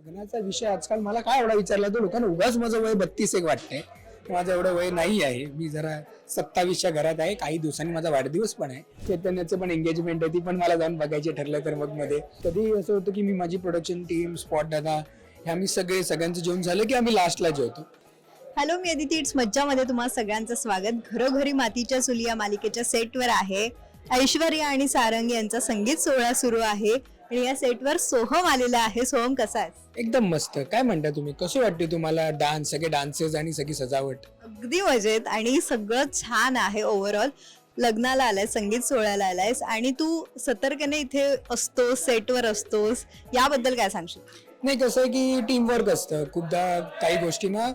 लग्नाचा विषय आजकाल मला काय एवढा विचारला तो लोकांना उगाच माझं वय 32 एक वाटतंय. माझं एवढं वय नाही आहे. मी जरा 27च्या घरात आहे. काही दिवसांनी माझा वाढदिवस पण आहे. चैतन्याचं पण एंगेजमेंट आहे, ती पण मला जाऊन बघायची ठरलं तर मग मध्ये. कधी असं होतं की मी माझी प्रोडक्शन टीम, स्पॉट दादा हे आम्ही सगळ्यांचं जेवण झालं की आम्ही लास्टला जेवतो. Hello, me Aditi. इट्स मज्जामध्ये तुम्हा सगळ्यांचं स्वागत. घरोघरी मातीच्या चुली या मालिकेच्या सेटवर आहे. ऐश्वर्या आणि सारंग यांचा संगीत सोहळा सुरू आहे आणि या सेटवर सोहम आलेला आहे. सोहम, कसा आहे? एकदम मस्त. काय म्हणता तुम्ही? कसं वाटते तुम्हाला डान्स, सगळे डान्सेस आणि सगळी सजावट? अगदी मजेत आणि सगळं छान आहे. ओव्हरऑल लग्नाला आलाय, संगीत सोहळ्याला आलायस आणि तू सतर्कने इथे असतोस, सेटवर असतोस, याबद्दल काय सांगशील? नाही, कसं आहे की टीमवर्क असतं. खूपदा काही गोष्टी ना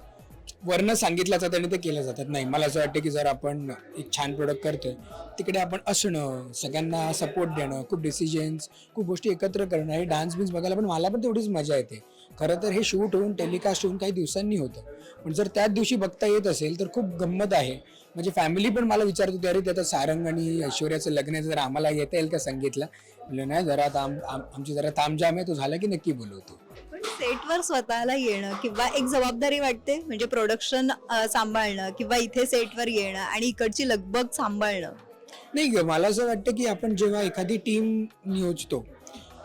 वर्ण सांगितल्या जातात आणि ते केल्या जातात. नाही, मला असं वाटतं की जर आपण एक छान प्रोडक्ट करतोय तिकडे आपण असणं, सगळ्यांना सपोर्ट देणं, खूप डिसिजन्स, खूप गोष्टी एकत्र करणं, हे डान्स बिन्स बघायला पण मला पण तेवढीच मजा येते. खरं तर हे शूट होऊन टेलिकास्ट होऊन काही दिवसांनी होतं, पण जर त्याच दिवशी बघता येत असेल तर खूप गंमत आहे. म्हणजे फॅमिली पण मला विचारत होती, अरे त्याचं सारंग आणि ऐश्वर्याचं लग्न आहे, जर आम्हाला येता येईल का संगीतला? म्हणलं नाही, जरा आमची जरा तामझाम आहे, तो झाला की नक्की बोलवतो. पण सेटवर स्वतःला येणं किंवा एक जबाबदारी वाटते, म्हणजे प्रोडक्शन सांभाळणं किंवा इथे सेटवर येणं आणि इकडची लगबग सांभाळणं. नाही, मला असं वाटतं की आपण जेव्हा एखादी टीम नियोजतो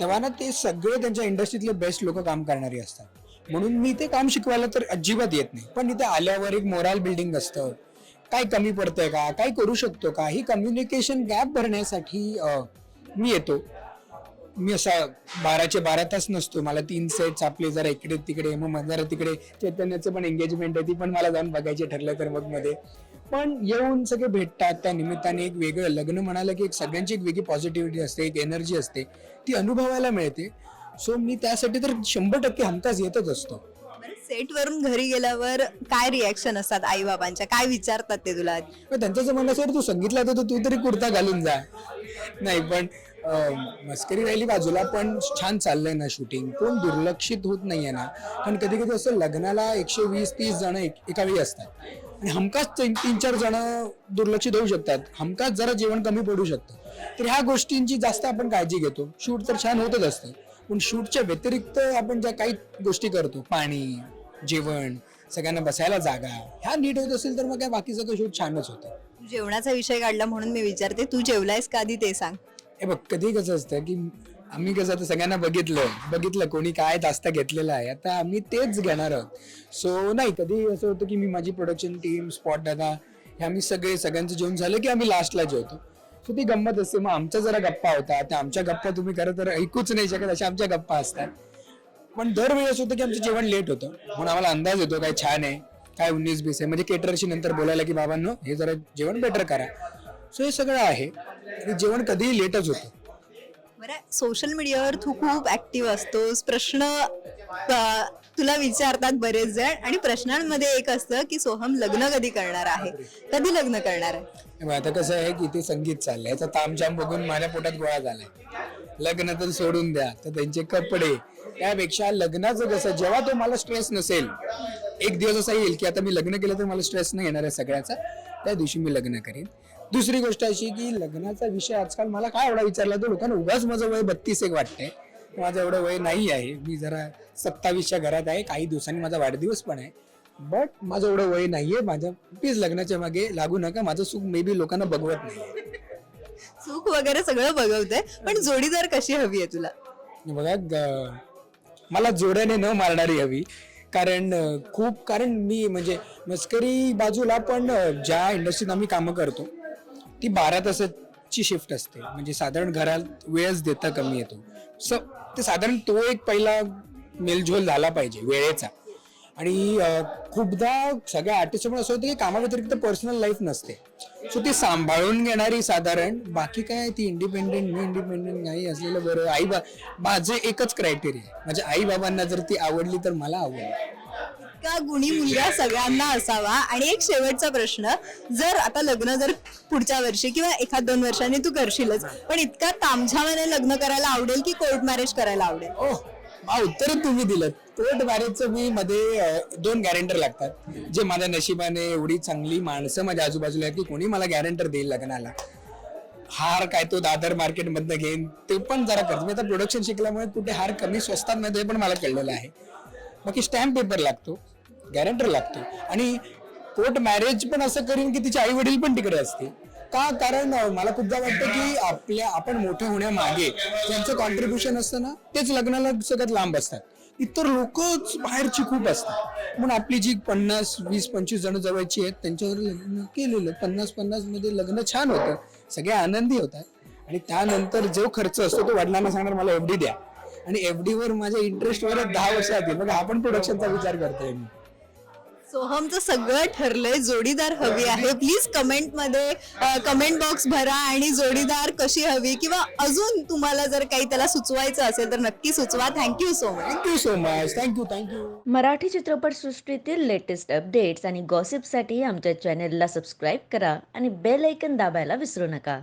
तेव्हा ना ते सगळे त्यांच्या इंडस्ट्रीतले बेस्ट लोक काम करणारी असतात. म्हणून मी ते काम शिकवायला तर अजिबात येत नाही, पण इथे आल्यावर एक मोराल बिल्डिंग असतं. काय कमी पडतंय का, काय करू शकतो का, ही कम्युनिकेशन गॅप भरण्यासाठी मी येतो. मी असा 12चे 12 तास नसतो. मला 3 सेट्स आपले जरा इकडे तिकडे, मग जरा तिकडे चैतन्याचं पण एंगेजमेंट आहे, ती पण मला जाऊन बघायची ठरलं तर मग मध्ये. पण येऊन सगळे भेटतात, त्या निमित्ताने एक वेगळं लग्न म्हणालं की एक सगळ्यांची एक वेगळी पॉझिटिव्हिटी असते, एक एनर्जी असते, ती अनुभवायला मिळते. सो मी त्यासाठी तर 100% हमखास येतच असतो. सेट वरून घरी गेल्यावर काय रिॲक्शन असतात आई बाबांच्या? काय विचारतात ते तुला? पण त्यांचं असं म्हणणं, सर तू संगीतला तर तू तरी कुर्ता घालून जा. नाही, पण मस्करी राहिली बाजूला, पण छान चाललंय ना शूटिंग, कोण दुर्लक्षित होत नाहीये ना. कारण कधी कधी असं लग्नाला 120-30 जण एका वेळी असतात आणि हमखास 3-4 जण दुर्लक्षित होऊ शकतात, हमखास जरा जेवण कमी पडू शकतं. तर ह्या गोष्टींची जास्त आपण काळजी घेतो. शूट तर छान होतच असतं, पण शूटच्या व्यतिरिक्त आपण ज्या काही गोष्टी करतो, पाणी, जेवण, सगळ्यांना बसायला जागा, ह्या नीट होत असेल तर मग काय बाकी सगळं शूट छानच होतं. जेवणाचा विषय काढला म्हणून मी विचारते, तू जेवलायस का आधी ते सांग. हे बघ, कधी कसं असतं की आम्ही कसं आता सगळ्यांना बघितलं कोणी काय जास्त घेतलेलं आहे, आता आम्ही तेच घेणार आहोत. सो नाही, कधी असं होतं की मी माझी प्रोडक्शन टीम, स्पॉट दादा हे आम्ही सगळ्यांचं जेवण झालं की आम्ही लास्टला जेवतो. सो ती गंमत असते. मग आमच्या जरा गप्पा होतात, त्या आमच्या गप्पा तुम्ही खरं तर ऐकूच नाही शकत, अशा आमच्या गप्पा असतात. पण दरवेळी असं होतं की आमचं जेवण लेट होतं, म्हणून आम्हाला अंदाज येतो काय छान आहे, काय 19-20 आहे. म्हणजे केटरशी नंतर बोलायला की बाबांनो हे जरा जेवण बेटर करा. सो हे सगळं आहे आणि जेवण कधीही लेटच होतं. बरं, सोशल मीडियावर तू खूप ऍक्टिव्ह असतोस. प्रश्न तुला विचारतात बरेच जण आणि प्रश्नांमध्ये एक असतं की सोहम लग्न कधी करणार आहे, कधी लग्न करणार आहे? आता कसं आहे की ते संगीत चाललंय, याचा तामझाम बघून माझ्या पोटात गोळा झालाय. लग्न तर सोडून द्या, तर त्यांचे कपडे, त्यापेक्षा लग्नाचं कसं, जेव्हा तो मला स्ट्रेस नसेल, एक दिवस असा येईल की आता मी लग्न केलं तर मला स्ट्रेस नाही येणार आहे सगळ्याचा, त्या दिवशी मी लग्न करेन. दुसरी गोष्ट अशी की लग्नाचा विषय आजकाल मला काय एवढा विचारला तो लोकांना उगाच माझं वय 32 एक वाटतंय. माझं एवढं वय नाही आहे. मी जरा 27च्या घरात आहे. काही दिवसांनी माझा वाढदिवस पण आहे, बट माझं एवढं वय नाहीये. माझ्या प्लीज लग्नाच्या मागे लागू नका. माझं सुख मे बी लोकांना बघवत नाही. सुख वगैरे सगळं बघवतंय, पण जोडीदार कशी हवी आहे तुला? बघा, मला जोड्याने न मारणारी हवी. कारण मी म्हणजे मस्करी बाजूला, पण ज्या इंडस्ट्रीत आम्ही कामं करतो ती 12 तासाची शिफ्ट असते. म्हणजे साधारण घरात वेळच देता कमी येतो. ते साधारण तो एक पहिला मेलझोल झाला पाहिजे वेळेचा. आणि खूपदा सगळ्या आर्टिस्टमुळे असं होतं की कामाव्यतिरिक्त पर्सनल लाईफ नसते. सो ती सांभाळून घेणारी, साधारण बाकी काय ती इंडिपेंडेंट, मी इंडिपेंडेंट नाही असलेलं बरं. माझे एकच क्रायटेरिया, माझ्या आई बाबांना जर ती आवडली तर मला आवडली. का गुणी मुलगा सगळ्यांना असावा? आणि एक शेवटचा प्रश्न, जर आता लग्न जर पुढच्या वर्षी किंवा 1-2 वर्षांनी तू करशीलच, पण इतका तामझामाने लग्न करायला आवडेल की कोर्ट मॅरेज करायला आवडेल? उत्तर तुम्ही दिलं. कोर्ट मॅरेजचं मी मध्ये 2 गॅरेंटर लागतात, जे माझ्या नशिबाने एवढी चांगली माणसं माझ्या आजूबाजूला आहेत की कोणी मला गॅरेंटर देईल लग्नाला. हार काय तो दादर मार्केट मधनं घेईन ते पण जरा करतो. मी आता प्रोडक्शन शिकल्यामुळे कुठे हार कमी स्वस्तात नाही, ते पण मला कळलेलं आहे. बाकी स्टॅम्प पेपर लागतो, गॅरंटर लागतो, आणि कोर्ट मॅरेज पण असं करीन की तिचे आई वडील पण तिकडे असतील. का? कारण मला खूपदा वाटतं की आपण मोठं होण्यामागे ज्यांचं कॉन्ट्रीब्युशन असतं ना, तेच लग्नाला सगळ्यात लांब असतात. इतर लोकच बाहेरची खूप असतात. म्हणून आपली जी 50, 20, 25 जण जवळची आहेत त्यांच्यावर लग्न केलेलं, 50-50 मध्ये लग्न छान होतं, सगळे आनंदी होतात. आणि त्यानंतर जो खर्च असतो तो वडिलांना सांगणार मला एफडी द्या, आणि एफडी वर माझ्या इंटरेस्ट वर 10 वर्ष जातील. बघा आपण प्रोडक्शनचा विचार करतोय मी. सोहमचं सगळं ठरलंय, जोडीदार हवी आहे. प्लीज कमेंटमध्ये कमेंट बॉक्स भरा आणि जोडीदार कशी हवी किंवा अजून तुम्हाला जर काही त्याला सुचवायचं असेल तर नक्की सुचवा. Thank you so much. Thank you so much. Thank you. Marathi चित्रपटसृष्टीतील लेटेस्ट अपडेट्स आणि गॉसिपसाठी आमच्या चॅनेलला सबस्क्राईब करा आणि बेल ऐकन दाबायला विसरू नका.